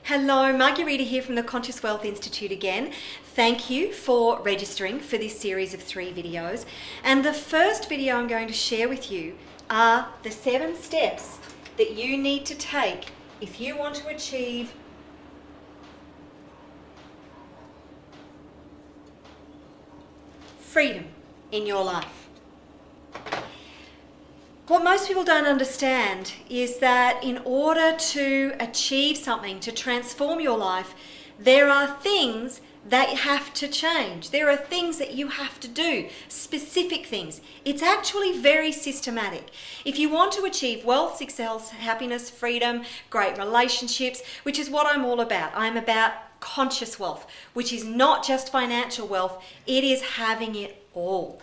Hello, Margarita here from the Conscious Wealth Institute again. Thank you for registering for this series of 3 videos. And the first video I'm going to share with you are the 7 steps that you need to take if you want to achieve freedom in your life. What most people don't understand is that in order to achieve something, to transform your life, there are things that have to change. There are things that you have to do, specific things. It's actually very systematic. If you want to achieve wealth, success, happiness, freedom, great relationships, which is what I'm all about. I'm about conscious wealth, which is not just financial wealth, it is having it all.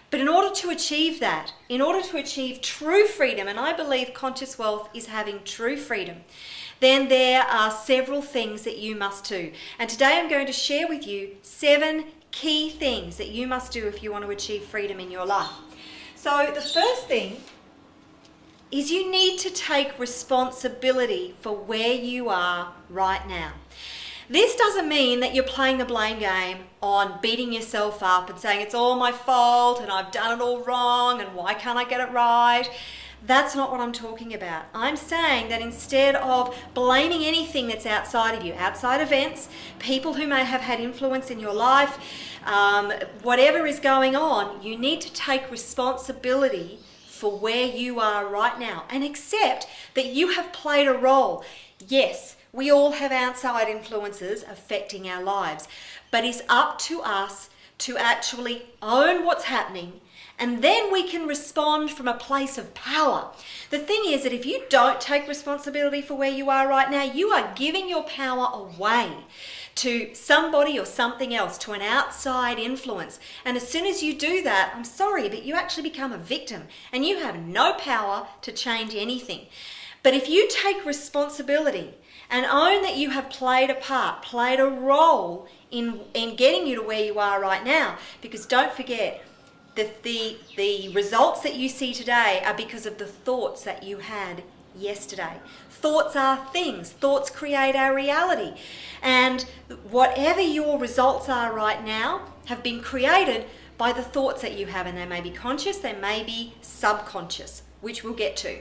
But in order to achieve that, in order to achieve true freedom, and I believe conscious wealth is having true freedom, then there are several things that you must do. And today I'm going to share with you 7 key things that you must do if you want to achieve freedom in your life. So the first thing is you need to take responsibility for where you are right now. This doesn't mean that you're playing the blame game on beating yourself up and saying it's all my fault and I've done it all wrong and why can't I get it right? That's not what I'm talking about. I'm saying that instead of blaming anything that's outside of you, outside events, people who may have had influence in your life, whatever is going on, you need to take responsibility for where you are right now and accept that you have played a role. Yes, we all have outside influences affecting our lives, but it's up to us to actually own what's happening, and then we can respond from a place of power. The thing is that if you don't take responsibility for where you are right now, you are giving your power away to somebody or something else, to an outside influence. And as soon as you do that, I'm sorry, but you actually become a victim and you have no power to change anything. But if you take responsibility and own that you have played a part, played a role in getting you to where you are right now, because don't forget that the results that you see today are because of the thoughts that you had yesterday. Thoughts are things. Thoughts create our reality. And whatever your results are right now have been created by the thoughts that you have, and they may be conscious, they may be subconscious, which we'll get to.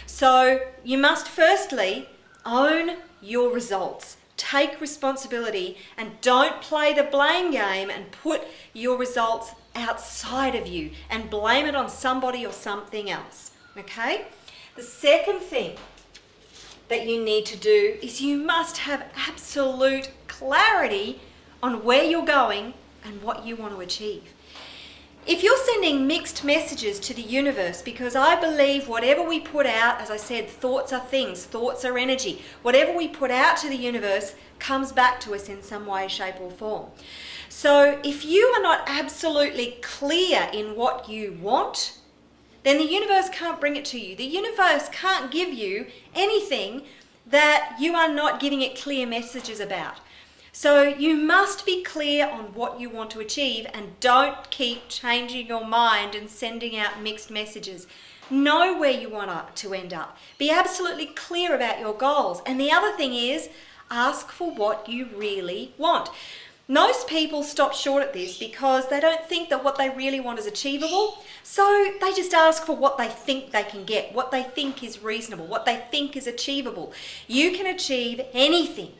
So you must firstly own your results. Take responsibility and don't play the blame game and put your results outside of you and blame it on somebody or something else. Okay? The second thing that you need to do is you must have absolute clarity on where you're going and what you want to achieve. If you're sending mixed messages to the universe, because I believe whatever we put out, as I said, thoughts are things, thoughts are energy. Whatever we put out to the universe comes back to us in some way, shape or form. So if you are not absolutely clear in what you want, then the universe can't bring it to you. The universe can't give you anything that you are not giving it clear messages about. So you must be clear on what you want to achieve and don't keep changing your mind and sending out mixed messages. Know where you want to end up. Be absolutely clear about your goals. And the other thing is, ask for what you really want. Most people stop short at this because they don't think that what they really want is achievable. So they just ask for what they think they can get, what they think is reasonable, what they think is achievable. You can achieve anything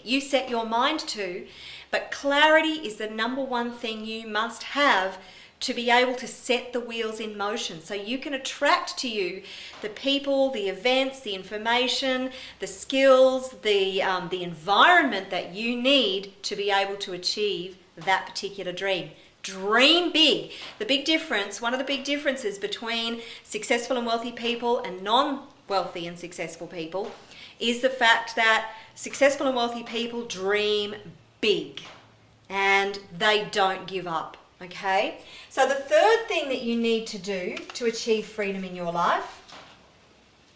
you set your mind to, but clarity is the number one thing you must have to be able to set the wheels in motion so you can attract to you the people, the events, the information, the skills, the environment that you need to be able to achieve that particular dream. Dream big. The big difference, one of the big differences between successful and wealthy people and non-wealthy and successful people is the fact that successful and wealthy people dream big and they don't give up. Okay? So the third thing that you need to do to achieve freedom in your life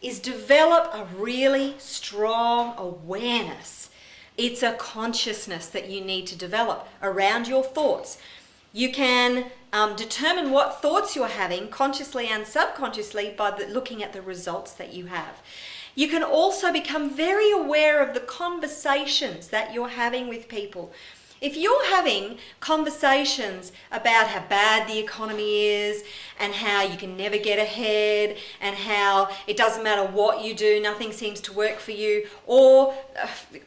is develop a really strong awareness. It's a consciousness that you need to develop around your thoughts. You can determine what thoughts you're having consciously and subconsciously by looking at the results that you have. You can also become very aware of the conversations that you're having with people. If you're having conversations about how bad the economy is and how you can never get ahead and how it doesn't matter what you do, nothing seems to work for you, or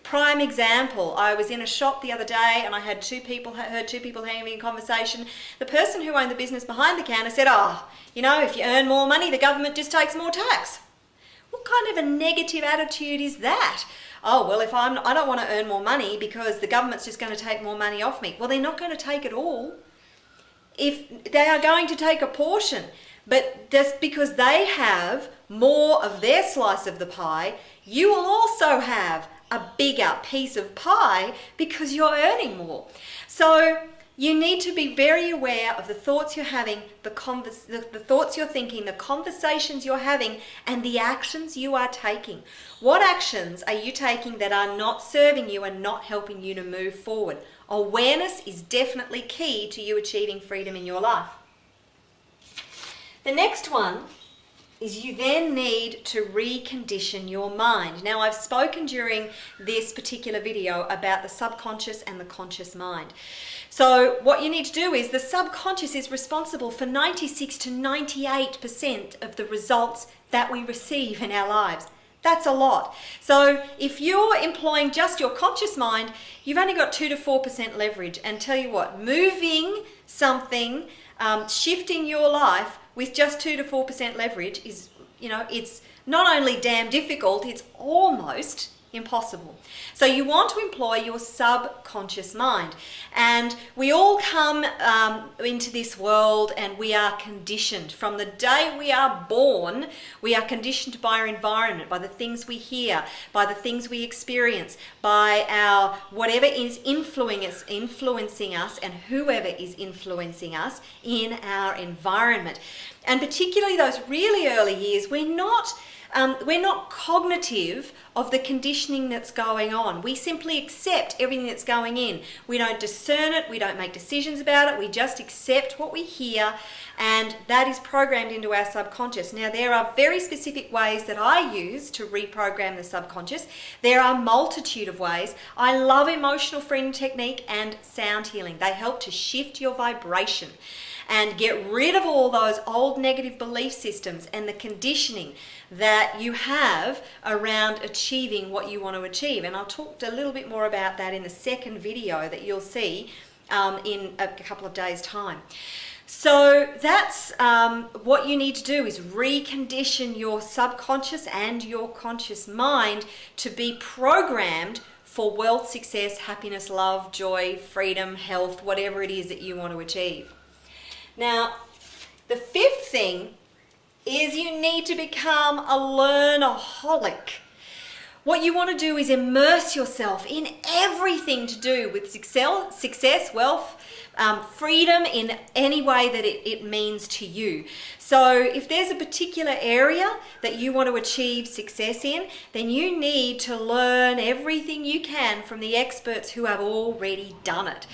prime example, I was in a shop the other day and I heard two people having a conversation. The person who owned the business behind the counter said, if you earn more money, the government just takes more tax. What kind of a negative attitude is that? Oh, well, if I don't want to earn more money because the government's just going to take more money off me. Well, they're not going to take it all. If they are going to take a portion, but just because they have more of their slice of the pie, you will also have a bigger piece of pie because you're earning more. So you need to be very aware of the thoughts you're having, the thoughts you're thinking, the conversations you're having, and the actions you are taking. What actions are you taking that are not serving you and not helping you to move forward? Awareness is definitely key to you achieving freedom in your life. The next one is you then need to recondition your mind. Now, I've spoken during this particular video about the subconscious and the conscious mind. So what you need to do is the subconscious is responsible for 96 to 98% of the results that we receive in our lives. That's a lot. So if you're employing just your conscious mind, you've only got 2 to 4% leverage. And tell you what, moving something, shifting your life with just 2 to 4% leverage is, it's not only damn difficult, it's almost impossible. So you want to employ your subconscious mind. And we all come into this world and we are conditioned. From the day we are born, we are conditioned by our environment, by the things we hear, by the things we experience, by our whatever is influencing us and whoever is influencing us in our environment. And particularly those really early years, we're not cognitive of the conditioning that's going on. We simply accept everything that's going in. We don't discern it. We don't make decisions about it. We just accept what we hear, and that is programmed into our subconscious. Now, there are very specific ways that I use to reprogram the subconscious. There are a multitude of ways. I love emotional freedom technique and sound healing. They help to shift your vibration and get rid of all those old negative belief systems and the conditioning that you have around achieving what you want to achieve. And I'll talk a little bit more about that in the second video that you'll see in a couple of days' time. So that's what you need to do, is recondition your subconscious and your conscious mind to be programmed for wealth, success, happiness, love, joy, freedom, health, whatever it is that you want to achieve. Now, the fifth thing is you need to become a learnerholic. What you want to do is immerse yourself in everything to do with success, wealth, freedom in any way that it means to you. So if there's a particular area that you want to achieve success in, then you need to learn everything you can from the experts who have already done it.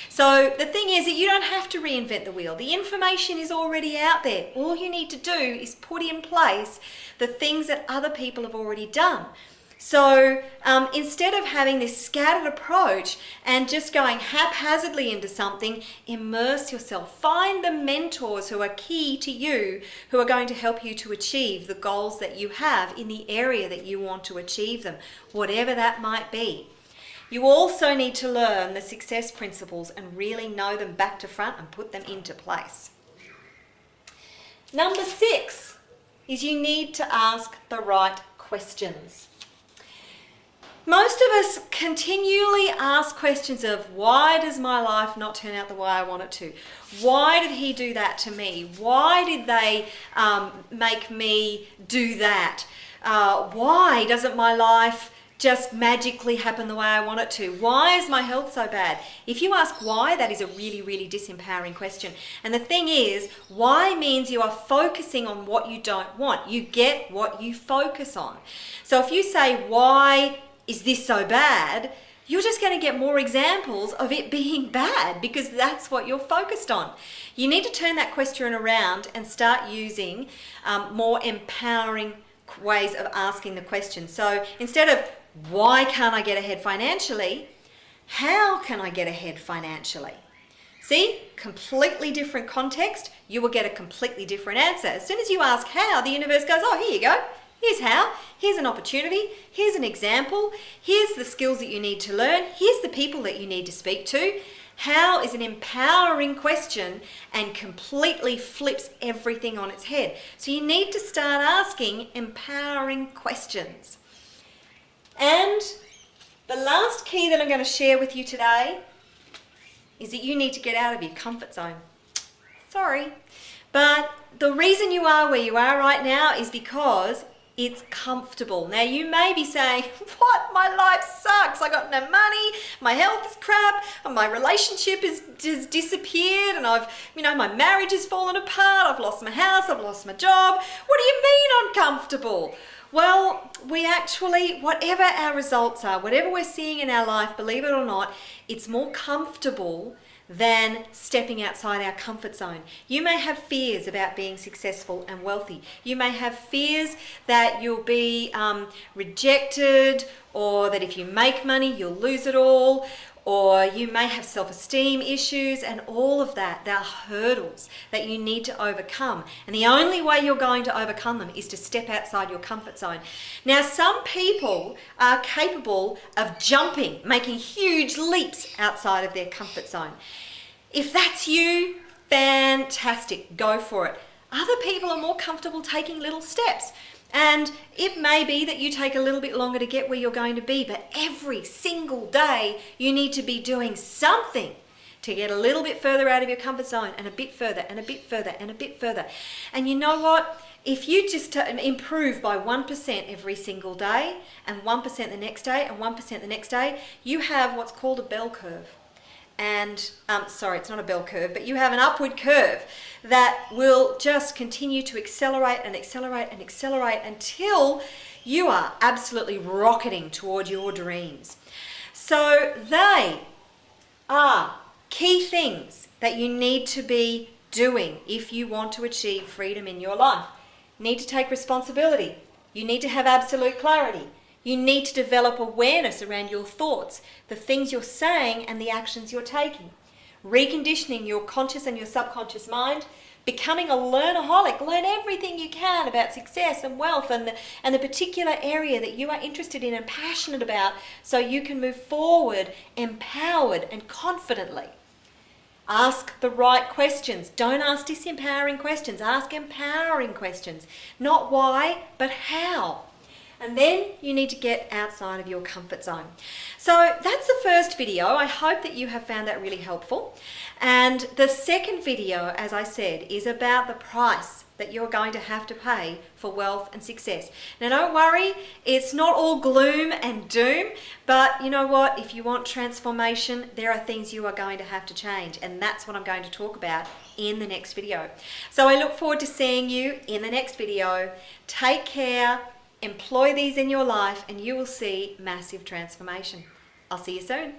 So the thing is that you don't have to reinvent the wheel. The information is already out there. All you need to do is put in place the things that other people have already done. So instead of having this scattered approach and just going haphazardly into something, immerse yourself. Find the mentors who are key to you, who are going to help you to achieve the goals that you have in the area that you want to achieve them, whatever that might be. You also need to learn the success principles and really know them back to front and put them into place. Number 6 is you need to ask the right questions. Most of us continually ask questions of, why does my life not turn out the way I want it to? Why did he do that to me? Why did they make me do that? Why doesn't my life just magically happen the way I want it to? Why is my health so bad? If you ask why, that is a really, really disempowering question. And the thing is, why means you are focusing on what you don't want. You get what you focus on. So if you say, why is this so bad? You're just going to get more examples of it being bad because that's what you're focused on. You need to turn that question around and start using more empowering ways of asking the question. So instead of why can't I get ahead financially, how can I get ahead financially? See, completely different context, you will get a completely different answer. As soon as you ask how, the universe goes, oh, here you go. Here's how, here's an opportunity, here's an example, here's the skills that you need to learn, here's the people that you need to speak to. How is an empowering question and completely flips everything on its head. So you need to start asking empowering questions. And the last key that I'm going to share with you today is that you need to get out of your comfort zone. Sorry, but the reason you are where you are right now is because it's comfortable. Now you may be saying, what? My life sucks. I got no money. My health is crap. And my relationship has just disappeared. And my marriage has fallen apart. I've lost my house. I've lost my job. What do you mean I'm comfortable? Well, we actually, whatever our results are, whatever we're seeing in our life, believe it or not, it's more comfortable than stepping outside our comfort zone. You may have fears about being successful and wealthy. You may have fears that you'll be rejected, or that if you make money, you'll lose it all, or you may have self-esteem issues, and all of that. There are hurdles that you need to overcome. And the only way you're going to overcome them is to step outside your comfort zone. Now, some people are capable of jumping, making huge leaps outside of their comfort zone. If that's you, fantastic, go for it. Other people are more comfortable taking little steps. And it may be that you take a little bit longer to get where you're going to be, but every single day you need to be doing something to get a little bit further out of your comfort zone, and a bit further, and a bit further, and a bit further. And you know what? If you just improve by 1% every single day, and 1% the next day, and 1% the next day, you have what's called a bell curve. And sorry, it's not a bell curve, but you have an upward curve that will just continue to accelerate and accelerate and accelerate until you are absolutely rocketing toward your dreams. So they are key things that you need to be doing if you want to achieve freedom in your life. You need to take responsibility. You need to have absolute clarity. You need to develop awareness around your thoughts, the things you're saying, and the actions you're taking. Reconditioning your conscious and your subconscious mind, becoming a learnerholic. Learn everything you can about success and wealth and the particular area that you are interested in and passionate about, so you can move forward empowered and confidently. Ask the right questions. Don't ask disempowering questions. Ask empowering questions. Not why, but how. And then you need to get outside of your comfort zone. So that's the first video. I hope that you have found that really helpful. And the second video, as I said, is about the price that you're going to have to pay for wealth and success. Now don't worry, it's not all gloom and doom, but you know what? If you want transformation, there are things you are going to have to change, and that's what I'm going to talk about in the next video. So I look forward to seeing you in the next video. Take care. Employ these in your life and you will see massive transformation. I'll see you soon.